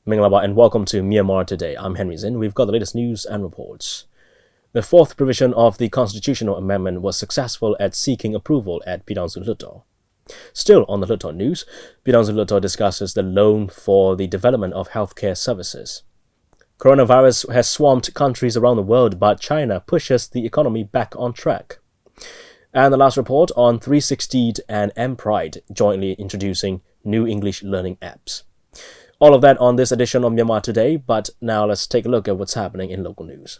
Minglaba and welcome to Myanmar Today. I'm Henry Zin. We've got the latest news and reports. The fourth provision of the constitutional amendment was successful at seeking approval at Pyidaungsu Hluttaw. Still on the Hluttaw news, Pyidaungsu Hluttaw discusses the loan for the development of healthcare services. Coronavirus has swamped countries around the world, but China pushes the economy back on track. And the last report on 360 and MPride jointly introducing new English learning apps. All of that on this edition of Myanmar Today, but now let's take a look at what's happening in local news.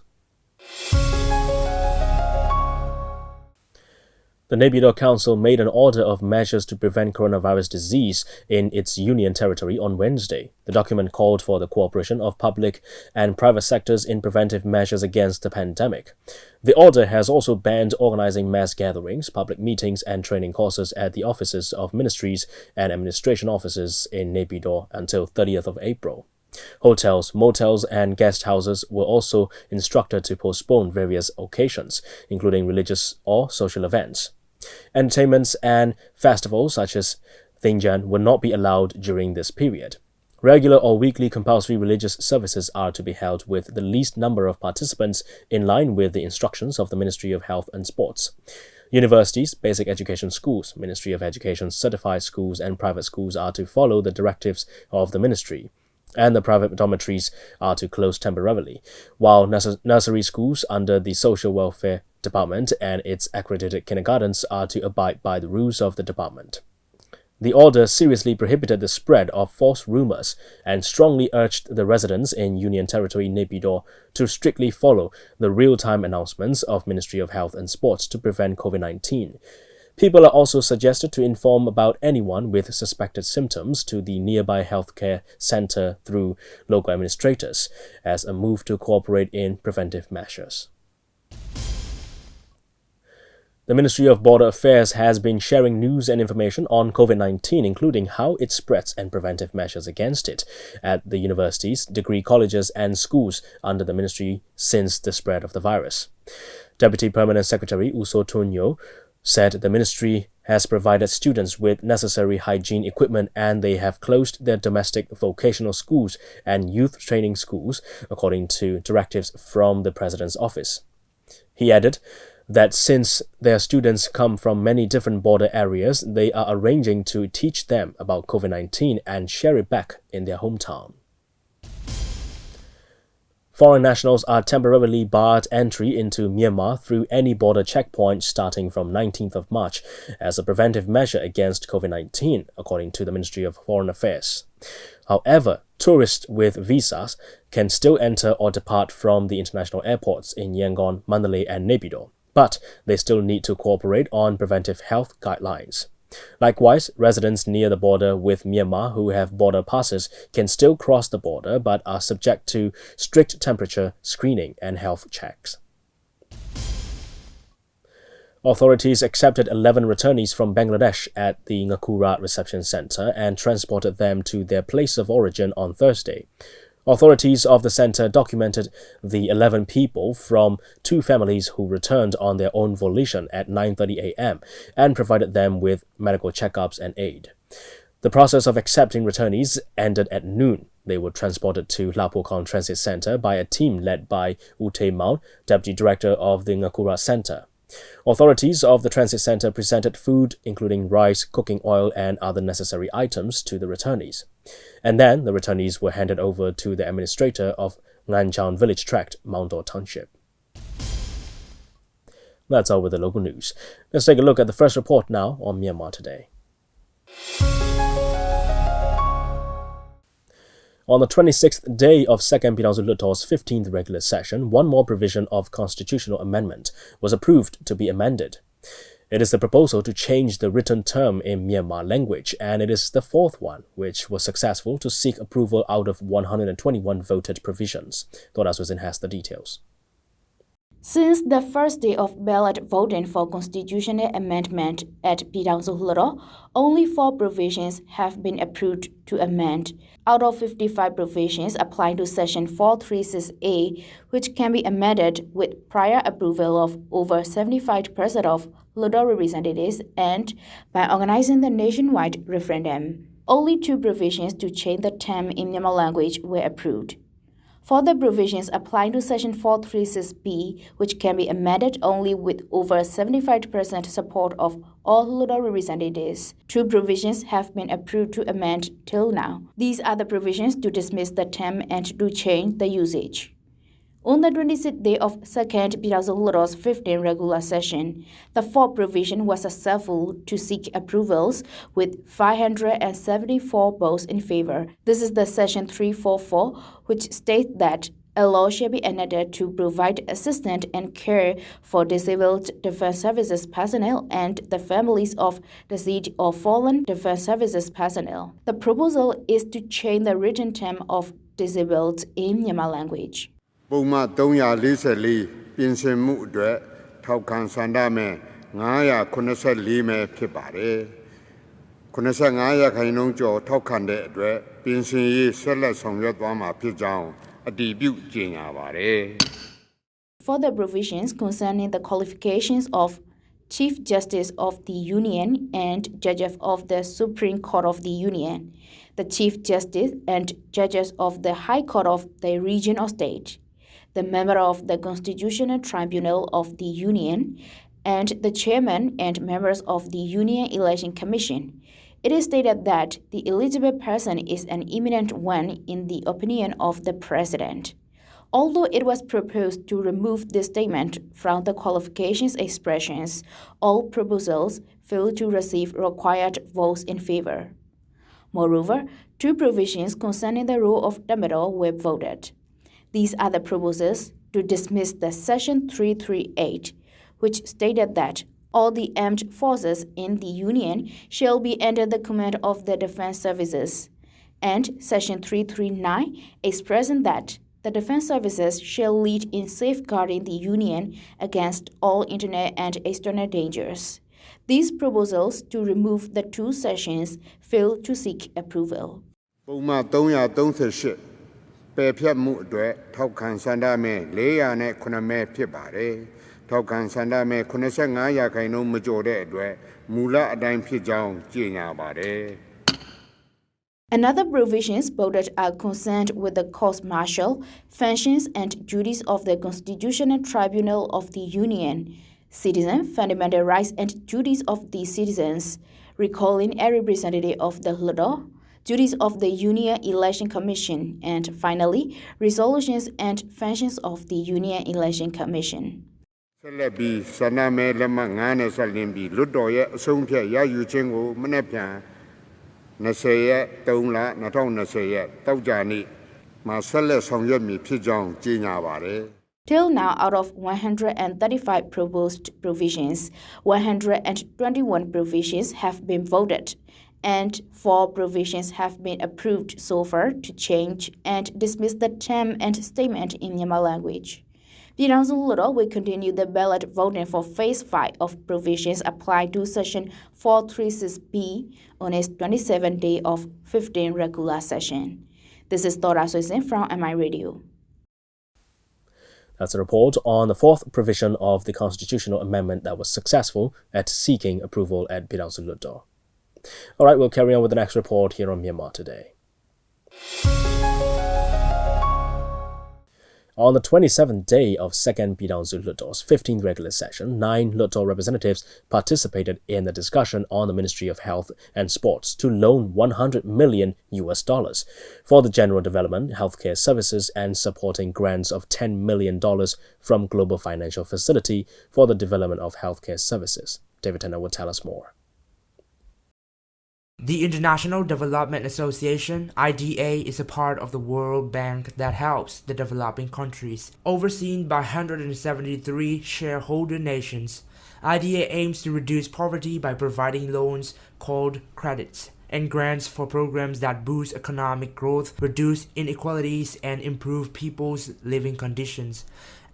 The Naypyidaw Council made an order of measures to prevent coronavirus disease in its union territory on Wednesday. The document called for the cooperation of public and private sectors in preventive measures against the pandemic. The order has also banned organizing mass gatherings, public meetings and training courses at the offices of ministries and administration offices in Naypyidaw until 30th of April. Hotels, motels and guest houses were also instructed to postpone various occasions, including religious or social events. Entertainments and festivals such as Thingjan will not be allowed during this period. Regular or weekly compulsory religious services are to be held with the least number of participants in line with the instructions of the Ministry of Health and Sports. Universities, basic education schools, Ministry of Education certified schools and private schools are to follow the directives of the ministry, and the private dormitories are to close temporarily, while nursery schools under the Social Welfare Department and its accredited kindergartens are to abide by the rules of the department. The order seriously prohibited the spread of false rumors and strongly urged the residents in Union Territory Naypyidaw to strictly follow the real-time announcements of Ministry of Health and Sports to prevent COVID-19. People are also suggested to inform about anyone with suspected symptoms to the nearby healthcare center through local administrators as a move to cooperate in preventive measures. The Ministry of Border Affairs has been sharing news and information on COVID-19, including how it spreads and preventive measures against it at the universities, degree colleges and schools under the ministry since the spread of the virus. Deputy Permanent Secretary Uso Tunyo said the ministry has provided students with necessary hygiene equipment and they have closed their domestic vocational schools and youth training schools, according to directives from the President's office. He added that since their students come from many different border areas, they are arranging to teach them about COVID-19 and share it back in their hometown. Foreign nationals are temporarily barred entry into Myanmar through any border checkpoint starting from 19th of March as a preventive measure against COVID-19, according to the Ministry of Foreign Affairs. However, tourists with visas can still enter or depart from the international airports in Yangon, Mandalay and Naypyidaw, but they still need to cooperate on preventive health guidelines. Likewise, residents near the border with Myanmar who have border passes can still cross the border but are subject to strict temperature screening and health checks. Authorities accepted 11 returnees from Bangladesh at the Ngakura Reception Center and transported them to their place of origin on Thursday. Authorities of the center documented the 11 people from two families who returned on their own volition at 9:30 a.m. and provided them with medical checkups and aid. The process of accepting returnees ended at noon. They were transported to Lapokong Transit Center by a team led by Ute Mount, Deputy Director of the Ngakura Center. Authorities of the transit center presented food, including rice, cooking oil, and other necessary items to the returnees. And then the returnees were handed over to the administrator of Nganchang Village Tract, Mount Dor Township. That's all with the local news. Let's take a look at the first report now on Myanmar Today. On the 26th day of 2nd Pyidaungsu Hluttaw's 15th regular session, one more provision of constitutional amendment was approved to be amended. It is the proposal to change the written term in Myanmar language, and it is the fourth one, which was successful to seek approval out of 121 voted provisions. Pyidaungsu Hluttaw has the details. Since the first day of ballot voting for constitutional amendment at Pyidaungsu Hluttaw, only 4 provisions have been approved to amend, out of 55 provisions applying to Section 436A, which can be amended with prior approval of over 75% of Hluttaw representatives and by organizing the nationwide referendum. Only 2 provisions to change the term in Myanmar language were approved. Further provisions applying to Section 436B, which can be amended only with over 75% support of all Hluttaw representatives. 2 provisions have been approved to amend till now. These are the provisions to dismiss the term and to change the usage. On the 26th day of 2nd Pyidaungsu Hluttaw's 15th regular session, the 4th provision was successful to seek approvals with 574 votes in favor. This is the Section 344, which states that a law shall be enacted to provide assistance and care for disabled defense services personnel and the families of deceased or fallen defense services personnel. The proposal is to change the written term of disabled in Myanmar language. ပုံမှန်344ပြင်ဆင်မှုအတွက်ထောက်ခံဆန္ဒမဲ့984မဲဖြစ်ပါတယ်85ရာခိုင်နှုန်းကျော်ထောက်ခံတဲ့အတွက်ပြင်ဆင်ရေးဆက်လက်ဆောင်ရွက်သွားမှာဖြစ်ကြောင်းအတည်ပြုကြေညာပါတယ် Further provisions concerning the qualifications of Chief Justice of the Union and Judges of the Supreme Court of the Union, the Chief Justice and Judges of the High Court of the Region or State, the member of the Constitutional Tribunal of the Union, and the chairman and members of the Union Election Commission. It is stated that the eligible person is an eminent one in the opinion of the President. Although it was proposed to remove this statement from the qualifications expressions, all proposals failed to receive required votes in favor. Moreover, 2 provisions concerning the role of Tamil were voted. These are the proposals to dismiss the Section 338, which stated that all the armed forces in the Union shall be under the command of the defense services, and Section 339 expressing that the defense services shall lead in safeguarding the Union against all internal and external dangers. These proposals to remove the 2 sections failed to seek approval. ပုံမှန်338ပယ်ဖြတ်မှုအတွက်ထောက်ခံဆန္ဒမဲ့409မဲဖြစ်ပါတယ်ထောက်ခံဆန္ဒမဲ့85ရာခိုင်နှုန်းမကျော်တဲ့အတွက်မူလအတိုင်းဖြစ်ကြောင်းကြေညာပါတယ် Another provisions voted are concerned with the court-martial, functions and duties of the Constitutional Tribunal of the Union, citizen fundamental rights and duties of the citizens, recalling a representative of the Hluttaw, duties of the Union Election Commission, and finally, resolutions and functions of the Union Election Commission. ဆက်လက်ပြီးဆန္ဒမဲလက်မှတ်9နဲ့ဆက်လင်းပြီးလွတ်တော်ရဲ့အဆုံးဖြတ်ရယူခြင်းကိုမနေ့ပြန်20ရက်3လ2020ရက်တောက်ကြနေ့မှာဆက်လက်ဆောင်ရွက်မည်ဖြစ်ကြောင်းကြေညာပါတယ် Till now, out of 135 proposed provisions, 121 provisions have been voted, and 4 provisions have been approved so far to change and dismiss the term and statement in Myanmar language. Pyidaungsu Hluttaw will continue the ballot voting for Phase 5 of provisions applied to Section 436B on its 27th day of 15th regular session. This is Pyidaungsu Hluttaw from MI Radio. That's a report on the 4th provision of the constitutional amendment that was successful at seeking approval at Pyidaungsu Hluttaw. All right, we'll carry on with the next report here on Myanmar Today. On the 27th day of 2nd Pyidaungsu Hluttaw's 15th regular session, 9 Hluttaw representatives participated in the discussion on the Ministry of Health and Sports to loan $100 million for the general development, healthcare services, and supporting grants of $10 million from Global Financial Facility for the development of healthcare services. David Tanner will tell us more. The International Development Association, IDA, is a part of the World Bank that helps the developing countries. Overseen by 173 shareholder nations, IDA aims to reduce poverty by providing loans called credits and grants for programs that boost economic growth, reduce inequalities, and improve people's living conditions.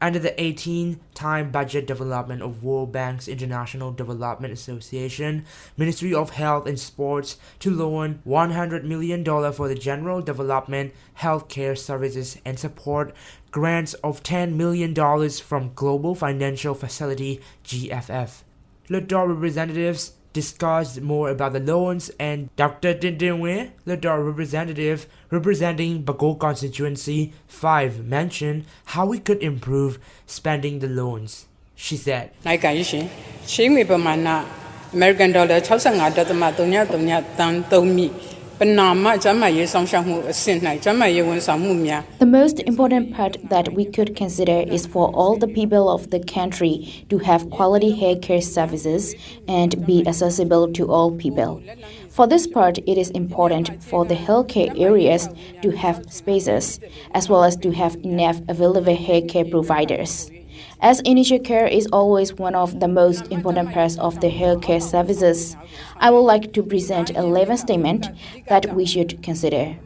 Under the 18-time budget development of World Bank's International Development Association, Ministry of Health and Sports to loan $100 million for the general development, healthcare services, and support grants of $10 million from Global Financial Facility (GFF). Hluttaw representatives discussed more about the loans, and Dr. Din Wei, Hluttaw representative representing Bago constituency 5, mentioned how we could improve spending the loans. She said, American dollar 65.03 The most important part that we could consider is for all the people of the country to have quality healthcare services and be accessible to all people. For this part, it is important for the healthcare areas to have spaces, as well as to have enough available healthcare providers. As initial care is always one of the most important parts of the healthcare services, I would like to present 11 statements that we should consider.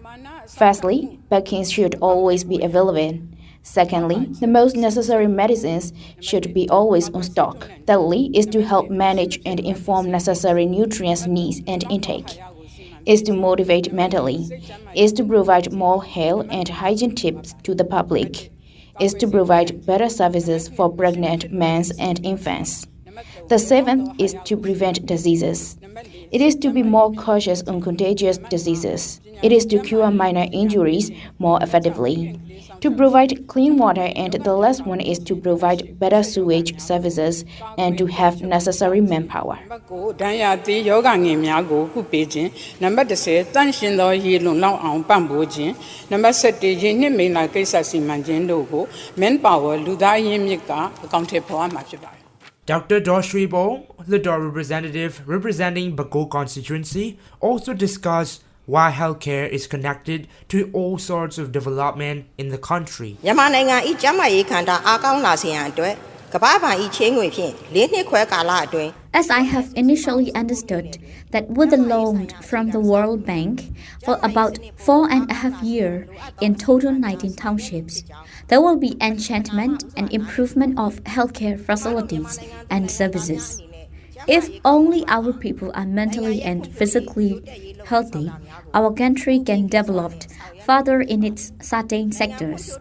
Firstly, vaccines should always be available. Secondly, the most necessary medicines should be always on stock. Thirdly, is to help manage and inform necessary nutrients needs and intake. Is to motivate mentally. Is to provide more health and hygiene tips to the public. Is to provide better services for pregnant men and infants. The seventh is to prevent diseases. It is to be more cautious on contagious diseases. It is to cure minor injuries more effectively. To provide clean water, and the last one is to provide better sewage services and to have necessary manpower. Dr. Doshribo, Hluttaw representative representing Bago constituency, also discussed why healthcare is connected to all sorts of development in the country. As I have initially understood that with the loan from the World Bank for about 4.5 years in total 19 townships, there will be enhancement and improvement of healthcare facilities and services. If only our people are mentally and physically healthy, our country can develop further in its certain sectors.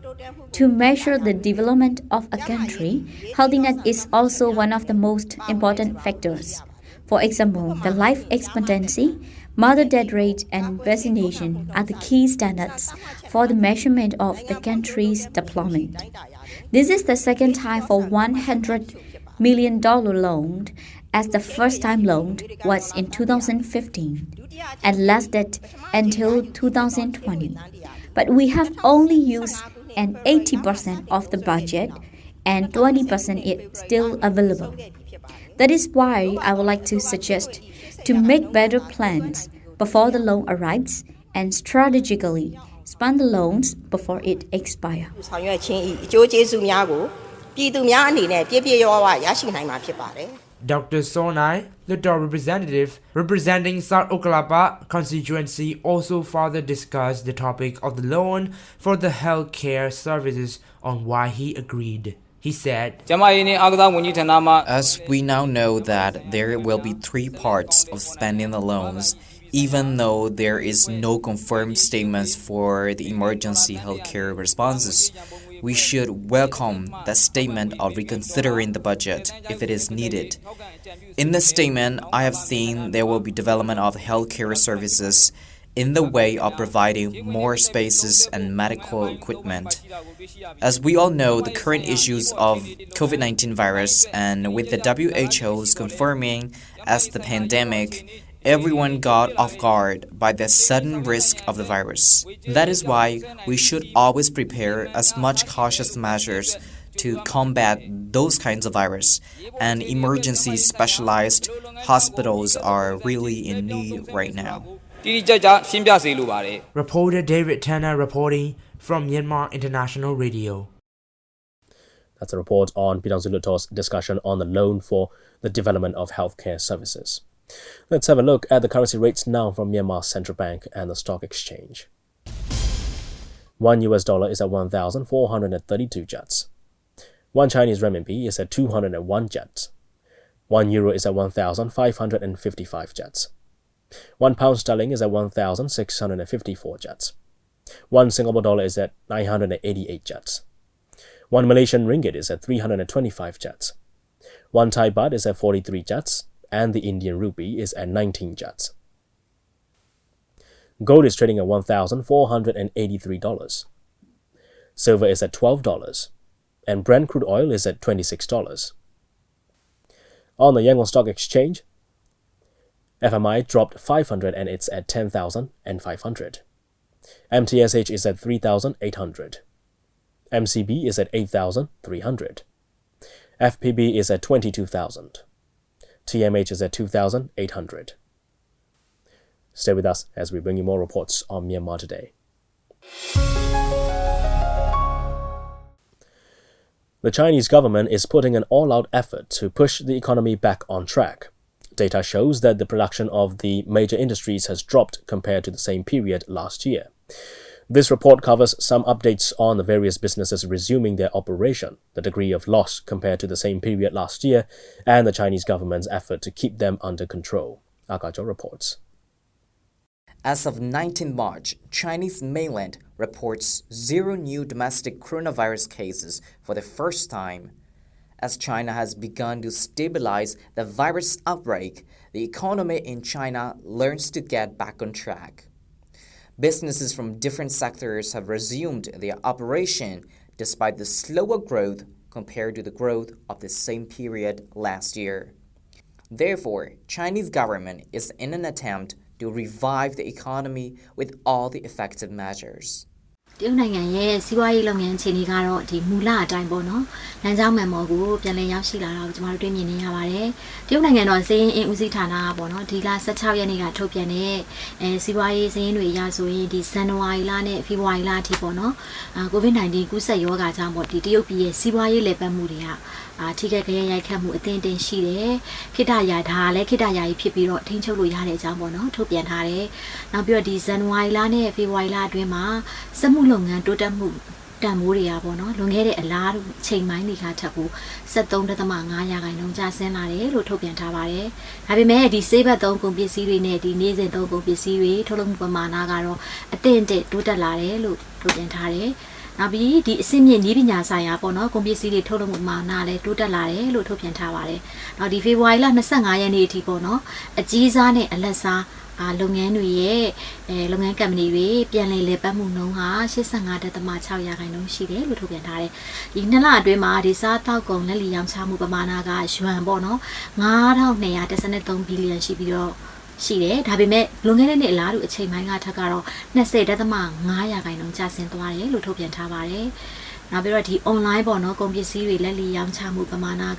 To measure the development of a country, healthiness is also one of the most important factors. For example, the life expectancy, mother death rate, and vaccination are the key standards for the measurement of the country's development. This is the second time for $100 million loan, as the first time loan was in 2015 and lasted until 2020. But we have only used an 80% of the budget and 20% is still available. That is why I would like to suggest to make better plans before the loan arrives and strategically spend the loans before it expires. Dr. Sonai, Hluttaw representative representing South Okalapa constituency, also further discussed the topic of the loan for the healthcare services on why he agreed. He said, As we now know that there will be 3 parts of spending the loans, even though there is no confirmed statements for the emergency healthcare responses, we should welcome the statement of reconsidering the budget if it is needed. In the statement, I have seen there will be development of healthcare services in the way of providing more spaces and medical equipment. As we all know, the current issues of COVID-19 virus, and with the WHO's confirming as the pandemic, everyone got off guard by the sudden risk of the virus. That is why we should always prepare as much cautious measures to combat those kinds of virus, and emergency specialized hospitals are really in need right now. Reporter David Tanner reporting from Myanmar International Radio. That's a report on Pyidaungsu Hluttaw's discussion on the loan for the development of healthcare services. Let's have a look at the currency rates now from Myanmar Central Bank and the Stock Exchange. $1 is at 1,432 kyats. 1 Chinese renminbi is at 201 kyats. 1 euro is at 1,555 kyats. 1 pound sterling is at 1,654 kyats. 1 Singapore dollar is at 988 kyats. 1 Malaysian ringgit is at 325 kyats. 1 Thai baht is at 43 kyats. and the Indian rupee is at 19 kyats. Gold is trading at $1,483. Silver is at $12, and Brent crude oil is at $26. On the Yangon Stock Exchange, FMI dropped 500 and it's at 10,500. MTSH is at 3,800. MCB is at 8,300. FPB is at 22,000. TMH is at 2,800. Stay with us as we bring you more reports on Myanmar Today. The Chinese government is putting an all-out effort to push the economy back on track. Data shows that the production of the major industries has dropped compared to the same period last year. This report covers some updates on the various businesses resuming their operation, the degree of loss compared to the same period last year, and the Chinese government's effort to keep them under control. Akajo reports. As of 19 March, Chinese mainland reports 0 new domestic coronavirus cases for the first time. As China has begun to stabilize the virus outbreak, the economy in China learns to get back on track. Businesses from different sectors have resumed their operation despite the slower growth compared to the growth of the same period last year. Therefore, Chinese government is in an attempt to revive the economy with all the effective measures. တရုတ်နိုင်ငံရဲ့စီးပွားရေးလုပ်ငန်းအခြေအနေကတော့ဒီမူလအတိုင်းပေါ့နော်လမ်းကြောင်းမှန်ပေါ်ကိုပြန်လည်ရောက်ရှိလာတာကိုကျွန်တော်တို့တွေ့မြင်နေရပါတယ်တရုတ်နိုင်ငံတော်စီးရင်အင်ဦးစီးဌာနကပေါ့နော်ဒီလ16ရက်နေ့ကထုတ်ပြန်တဲ့စီးပွားရေးစီးရင်တွေရဆိုရင်ဒီဇန်နဝါရီလနဲ့ဖေဖော်ဝါရီလအထိပေါ့နော် COVID-19 ကူးစက်ရောဂါကြောင့်ပေါ့ဒီတရုတ်ပြည်ရဲ့စီးပွားရေးလည်ပတ်မှုတွေကထိခိုက်ကြရိုက်ခတ်မှုအသင့်တင်ရှိတယ်ခိတ္တရာဒါလည်းခိတ္တရာကြီးဖြစ်ပြီးတော့ထိန်းချုပ်လို့ရတဲ့အကြောင်းပေါ့နော်ထုတ်ပြန်ထားတယ်နောက်ပြီးတော့ဒီဇန်နဝါရီလနဲ့ဖေဖော်ဝါရီလအတွင်းမှာစက်မှုလုပ်ငန်းတိုးတက်မှုတန်မိုးတွေကပေါ့နော်လွန်ခဲ့တဲ့အလားတူချိန်ပိုင်းတွေကထပ်ဖို့73.5 ရာခိုင်နှုန်းကျဆင်းလာတယ်လို့ထုတ်ပြန်ထားပါတယ်ဒါပေမဲ့ဒီဆေးဘက်သုံးကုန်ပစ္စည်းတွေနဲ့ဒီနေ့စဉ်သုံးကုန်ပစ္စည်းတွေထုတ်လုပ်မှုပမာဏကတော့အသင့်တက်တိုးတက်လာတယ်လို့ထုတ်ပြန်ထားတယ်နောက်ပြီးဒီအဆင့်မြင့်နည်းပညာဆိုင်ရာပေါ့နော်ကွန်ပျူတာတွေထုတ်လုပ်မှုမှာနားလဲတိုးတက်လာတယ်လို့ထုတ်ပြန်ထားပါတယ်။နောက်ဒီဖေဖော်ဝါရီလ25ရက်နေ့အထိပေါ့နော်အကြီးစားနဲ့အလက်စားလုပ်ငန်းတွေရဲ့လုပ်ငန်းကုမ္ပဏီတွေပြန်လည်လည်ပတ်မှုနှုန်းဟာ 85.6 ရာခိုင်နှုန်းရှိတယ်လို့ထုတ်ပြန်ထားတယ်။ဒီနှစ်လအတွင်းမှာဒီစားတောက်ကုန်လက်လီရောင်းချမှုပမာဏကယွမ်ပေါ့နော်9213 ဘီလီယံရှိပြီးတော့ရှိတယ်ဒါပေမဲ့လွန်ခဲ့တဲ့နှစ်အလားတူအချိန်ပိုင်းကထက်ကတော့ 20.5 ရာခိုင်နှုန်းကျဆင်းသွားတယ်လို့ထုတ်ပြန်ထားပါတယ်။နောက်ပြီးတော့ဒီ online ပေါ့နော်ကုန်ပစ္စည်းတွေလက်လီရောင်းချမှုပမာဏက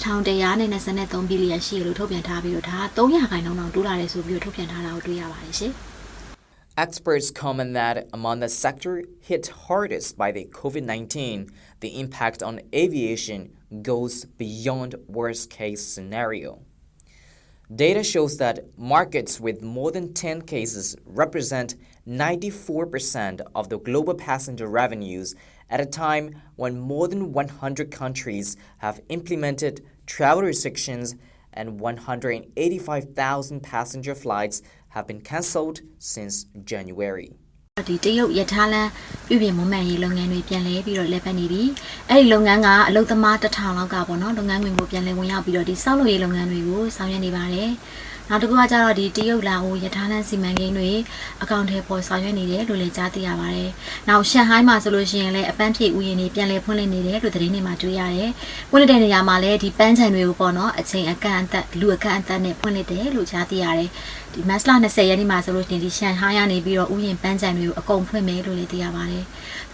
1123 ဘီလီယံရှိတယ်လို့ထုတ်ပြန်ထားပြီးတော့ဒါ3 ရာခိုင်နှုန်းတောင်တိုးလာတယ်ဆိုပြီးတော့ထုတ်ပြန်ထားတာကိုတွေ့ရပါတယ်ရှင်။ Experts comment that among the sector hit hardest by the COVID-19, the impact on aviation goes beyond worst-case scenario. Data shows that markets with more than 10 cases represent 94% of the global passenger revenues at a time when more than 100 countries have implemented travel restrictions and 185,000 passenger flights have been cancelled since January. ဒီတရုတ်ရထားလမ်းပြည်ပြင်မွမ်းမံရေးလုပ်ငန်းတွေပြန်လဲပြီးတော့လက်ပတ်နေပြီအဲ့ဒီလုပ်ငန်းကအလုပ်သမား1000လောက်ကပေါ့နော်လုပ်ငန်းဝင်ကိုပြန်လဲဝင်ရောက်ပြီးတော့ဒီစောက်လုပ်ရေးလုပ်ငန်းတွေကိုဆောင်ရွက်နေပါတယ်နောက်တစ်ခုကကျတော့ဒီတရုတ်လာဟိုရထားလမ်းစီမံကိန်းတွေအကောင့်ထဲပေါ်ဆောင်ရွက်နေတယ်လို့လည်းကြားသိရပါတယ်နောက်ရှန်ဟိုင်းမှာဆိုလို့ရှိရင်လည်းအပန်းဖြေဥယျာဉ်တွေပြန်လဲဖွင့်လှစ်နေတယ်လို့သတင်းတွေမှာတွေ့ရတယ်ဖွင့်လှစ်တဲ့နေရာမှာလည်းဒီပန်းချံတွေကိုပေါ့နော်အချိန်အကန့်အသတ်လူအကန့်အသတ်နဲ့ဖွင့်လှစ်တယ်လို့ကြားသိရတယ်ဒီမတ်လ20ရက်နေ့မှာဆိုလို့ရှိရင်ဒီရှန်ဟိုင်းကနေပြီးတော့ဥယျာဉ်ပန်းချံတွေကိုအကုန်ဖွင့်မယ်လို့လည်းသိရပါတယ်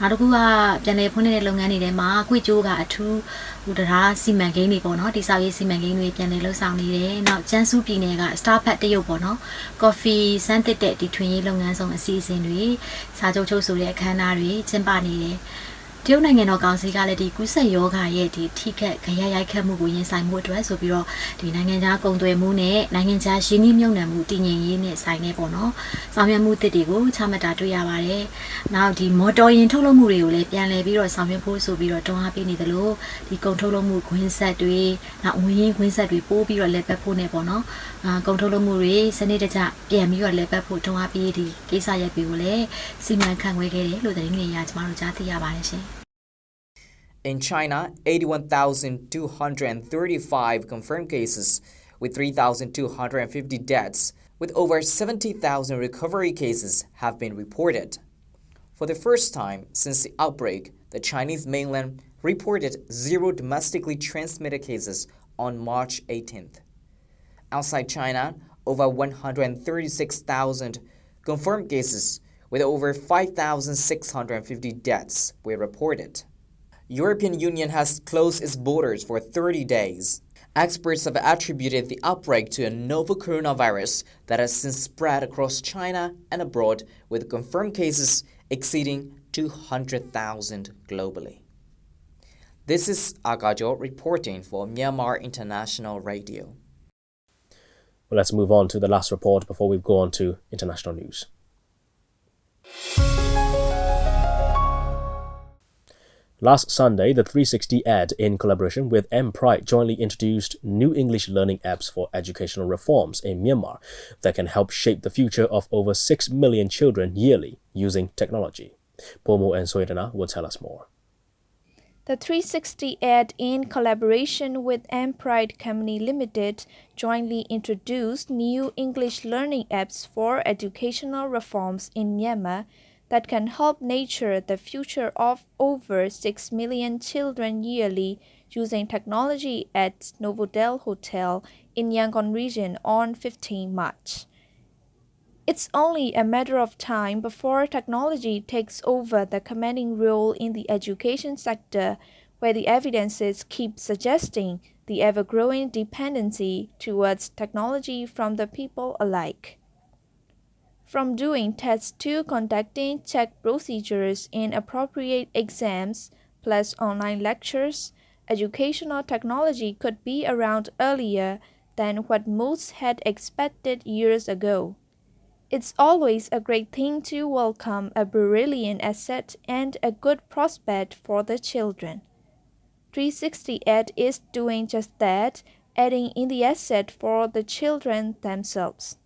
နောက်တစ်ခုကပြန်လဲဖွင့်တဲ့လုပ်ငန်းတွေထဲမှာကွေ့ကျိုးကအထူးဟိုတရားစီမံကိန်းတွေပေါ့နော်ဒီစောက်ရေးစီမံကိန်းတွေပြန်လဲလှုပ်ဆောင်နေတယ်နောက်ကျန်းစုပြည်နယ်က Starbucks တရုတ်ပေါ့နော် coffee စမ်းသစ်တဲ့ဒီထွင်ရေးလုပ်ငန်းဆောင်အစီအစဉ်တွေစာချုပ်ချုပ်ဆိုတဲ့အခမ်းအနားတွေကျင်းပနေတယ်တရုတ်နိုင်ငံတော်ကောင်စီကလည်းဒီကူးစက်ရောဂါရဲ့ဒီထိခက်ခရရိုက်ခတ်မှုကိုရင်ဆိုင်မှုအတွက်ဆိုပြီးတော့ဒီနိုင်ငံခြားကုန်သွယ်မှုနဲ့နိုင်ငံခြားရင်းနှီးမြှုပ်နှံမှုတည်ငြိမ်ရေးနဲ့ဆိုင်နေပေါ့နော်ဆောင်ရွက်မှုတစ်တွေကိုချမှတ်တာတွေ့ရပါတယ်။နောက်ဒီမော်တော်ယာဉ်ထုတ်လုပ်မှုတွေကိုလည်းပြန်လည်ပြီးတော့ဆောင်ရွက်ဖို့ဆိုပြီးတော့တွန်းအားပေးနေသလိုဒီကုန်ထုတ်လုပ်မှုခွင်းဆက်တွေနောက်ဝင်ရင်းခွင်းဆက်တွေပို့ပြီးတော့လက်ပတ်ဖို့နဲ့ပေါ့နော်ကုန်ထုတ်လုပ်မှုတွေစနစ်တကျပြန်ပြီးတော့လက်ပတ်ဖို့တွန်းအားပေးဒီကိစ္စရပ်တွေကိုလည်းစီမံခန့်ခွဲခဲ့တယ်လို့သတင်းတွေအရကျွန်တော်တို့ကြားသိရပါတယ်ရှင်။ In China, 81,235 confirmed cases, with 3,250 deaths, with over 70,000 recovery cases have been reported. For the first time since the outbreak, the Chinese mainland reported 0 domestically transmitted cases on March 18th. Outside China, over 136,000 confirmed cases with over 5,650 deaths were reported. European Union has closed its borders for 30 days. Experts have attributed the outbreak to a novel coronavirus that has since spread across China and abroad, with confirmed cases exceeding 200,000 globally. This is Agajo reporting for Myanmar International Radio. Well, let's move on to the last report before we go on to international news. Last Sunday, the 360 Ed, in collaboration with MPride, jointly introduced new English learning apps for educational reforms in Myanmar that can help shape the future of over 6 million children yearly using technology. Pomo and Soyedana will tell us more. The 360 Ed, in collaboration with MPride Company Limited, jointly introduced new English learning apps for educational reforms in Myanmar that can help nurture the future of over 6 million children yearly using technology at Novodel Hotel in Yangon region on 15 March. It's only a matter of time before technology takes over the commanding role in the education sector, where the evidences keep suggesting the ever-growing dependency towards technology from the people alike. From doing tests to conducting check procedures in appropriate exams, plus online lectures, educational technology could be around earlier than what most had expected years ago. It's always a great thing to welcome a brilliant asset and a good prospect for the children. 360 Ed is doing just that, adding in the asset for the children themselves.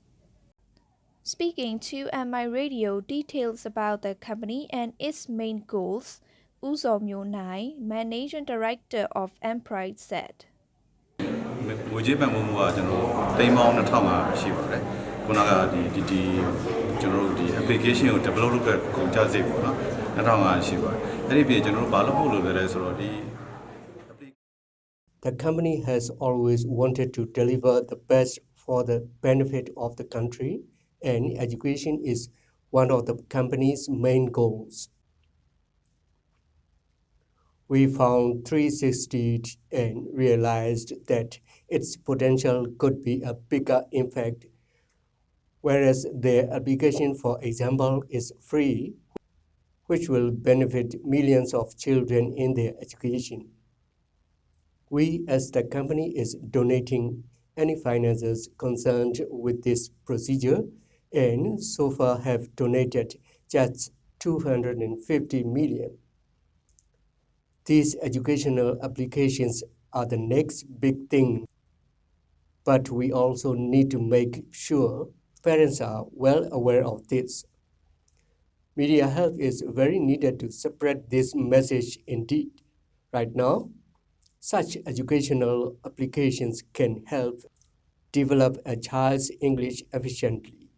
Speaking to MI Radio details about the company and its main goals, Uzo Myonai, Managing Director of MPride, said. applicationကို develop လုပ်တဲ့ကုန်ကြစိတ်ပေါ့နော်2500ရှိပါတယ်အဲ့ဒီပြင်ကျွန်တော်တို့ဘာလို့ပို့လို့လဲဆိုတော့ဒီ The company has always wanted to deliver the best for the benefit of the country, and education is one of the company's main goals. We found 360 and realized that its potential could be a bigger impact, whereas their application, for example, is free, which will benefit millions of children in their education. We, as the company, is donating any finances concerned with this procedure, and so far have donated just 250 million. These educational applications are the next big thing, but we also need to make sure parents are well aware of this. Media help is very needed to spread this message indeed. Right now, such educational applications can help develop a child's English efficiently.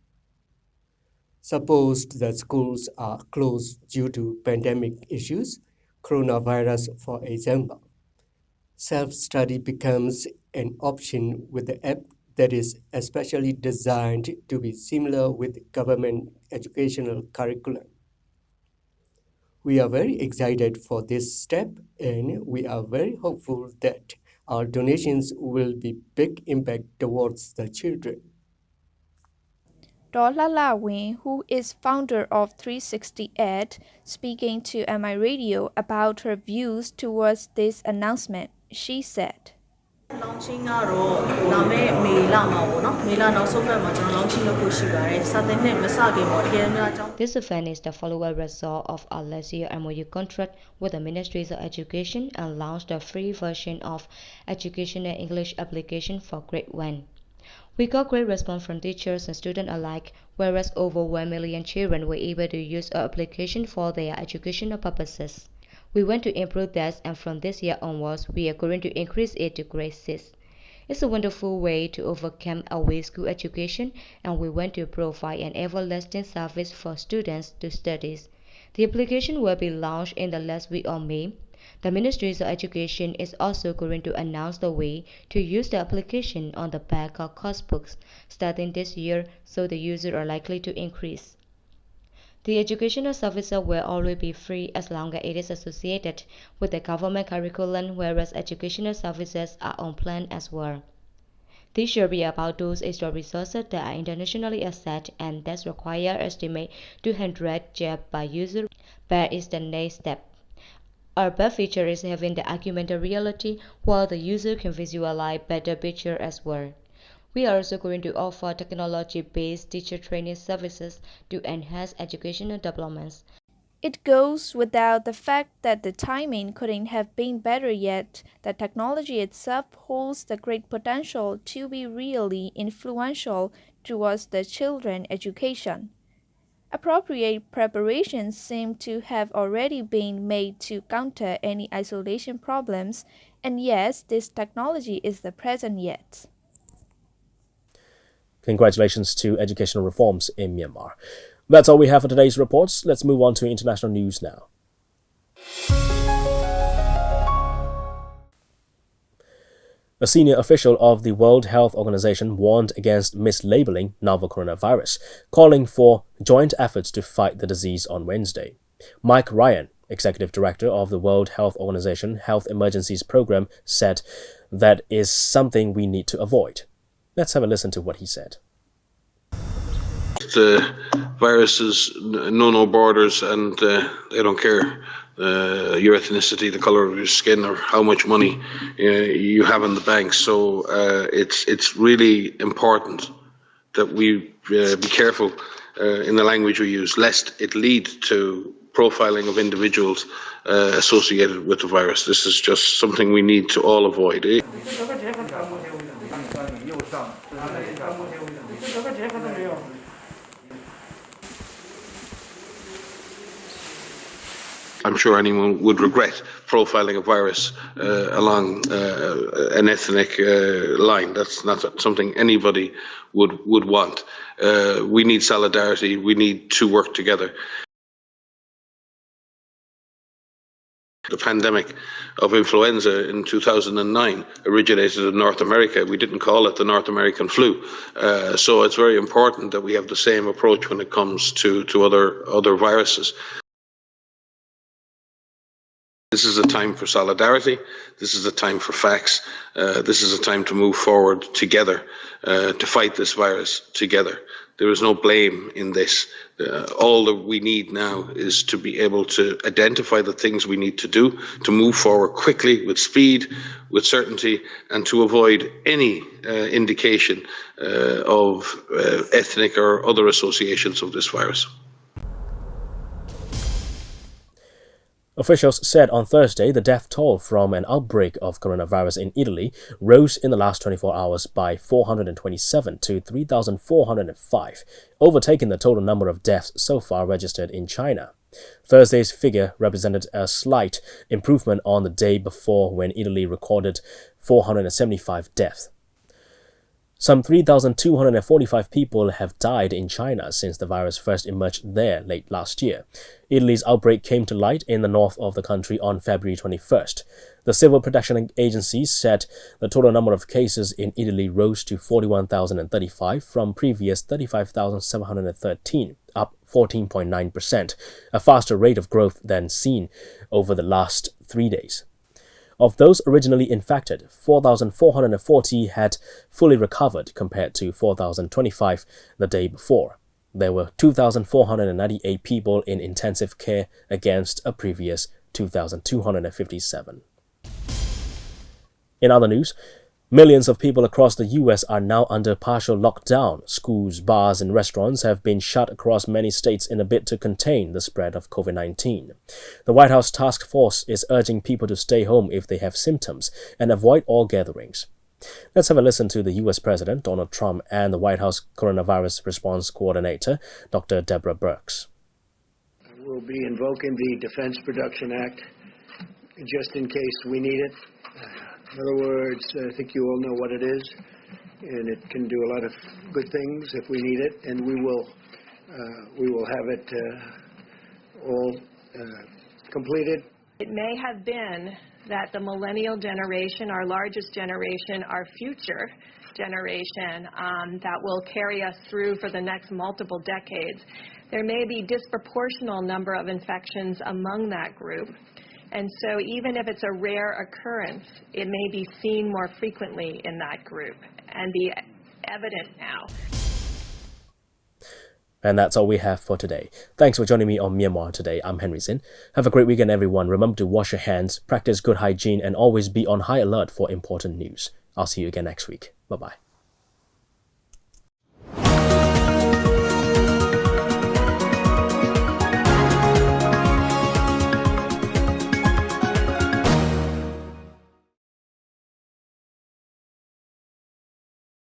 Suppose the schools are closed due to pandemic issues, coronavirus for example. Self-study becomes an option with the app that is especially designed to be similar with government educational curriculum. We are very excited for this step, and we are very hopeful that our donations will be big impact towards the children. Dolala Win, who is founder of 360 Ed, speaking to MI Radio about her views towards this announcement, she said. Launching ကတော့လာမယ့်မေလမှာပေါ့နော်မေလနောက်ဆုံးပတ်မှာကျွန်တော် launching လုပ်ဖို့ရှိပါတယ်စာသင်နှစ်မစခင်ပေါ့တကယ်များအကြောင်း This event is the follow-up result of our last year MOU contract with the Ministries of Education and launched a free version of educational English application for grade 1. We got great response from teachers and students alike, whereas over 1 million children were able to use our application for their educational purposes. We want to improve that, and from this year onwards, we are going to increase it to grade 6. It's a wonderful way to overcome away school education, and we want to provide an everlasting service for students to study. The application will be launched in the last week of May. The Ministry of Education is also going to announce the way to use the application on the back of course books starting this year, so the users are likely to increase. The educational services will always be free as long as it is associated with the government curriculum, whereas educational services are on plan as well. This should be about those extra resources that are internationally assessed and that require estimate 200 jobs by user, but is the next step. Our best feature is having the augmented reality, while the user can visualize better picture as well. We are also going to offer technology-based teacher training services to enhance educational developments. It goes without the fact that the timing couldn't have been better yet. The technology itself holds the great potential to be really influential towards the children's education. Appropriate preparations seem to have already been made to counter any isolation problems, and yes, this technology is the present yet. Congratulations to educational reforms in Myanmar. That's all we have for today's reports. Let's move on to international news now. A senior official of the World Health Organization warned against mislabeling novel coronavirus, calling for joint efforts to fight the disease on Wednesday. Mike Ryan, executive director of the World Health Organization Health Emergencies Program, said that is something we need to avoid. Let's have a listen to what he said. The viruses know no borders, and they don't care your ethnicity, the color of your skin, or how much money you have in the bank. So it's really important that we be careful in the language we use, lest it lead to profiling of individuals associated with the virus. This is just something we need to all avoid. I'm sure anyone would regret profiling a virus along an ethnic line. That's not something anybody would want. We need solidarity. We need to work together. The pandemic of influenza in 2009 originated in North America. We didn't call it the North American flu. So it's very important that we have the same approach when it comes to other viruses. This is a time for solidarity. This is a time for facts. This is a time to move forward together, to fight this virus together. There is no blame in this. All that we need now is to be able to identify the things we need to do, to move forward quickly, with speed, with certainty, and to avoid any indication of ethnic or other associations of this virus. Officials said on Thursday the death toll from an outbreak of coronavirus in Italy rose in the last 24 hours by 427 to 3,405, overtaking the total number of deaths so far registered in China. Thursday's figure represented a slight improvement on the day before, when Italy recorded 475 deaths. Some 3,245 people have died in China since the virus first emerged there late last year. Italy's outbreak came to light in the north of the country on February 21st. The Civil Protection Agency said the total number of cases in Italy rose to 41,035 from previous 35,713, up 14.9%, a faster rate of growth than seen over the last 3 days. Of those originally infected, 4,440 had fully recovered compared to 4,025 the day before. There were 2,498 people in intensive care against a previous 2,257. In other news, millions of people across the U.S. are now under partial lockdown. Schools, bars, and restaurants have been shut across many states in a bid to contain the spread of COVID-19. The White House task force is urging people to stay home if they have symptoms and avoid all gatherings. Let's have a listen to the U.S. President Donald Trump and the White House Coronavirus Response Coordinator, Dr. Deborah Birx. We'll be invoking the Defense Production Act just in case we need it. In other words, I think you all know what it is, and it can do a lot of good things if we need it, and we will have it all completed. It may have been that the millennial generation, our largest generation, our future generation, that will carry us through for the next multiple decades. There may be disproportional number of infections among that group. And so even if it's a rare occurrence, it may be seen more frequently in that group and be evident now. And that's all we have for today. Thanks for joining me on Myanmar Today. I'm Henry Zin. Have a great weekend, everyone. Remember to wash your hands, practice good hygiene, and always be on high alert for important news. I'll see you again next week. Bye-bye.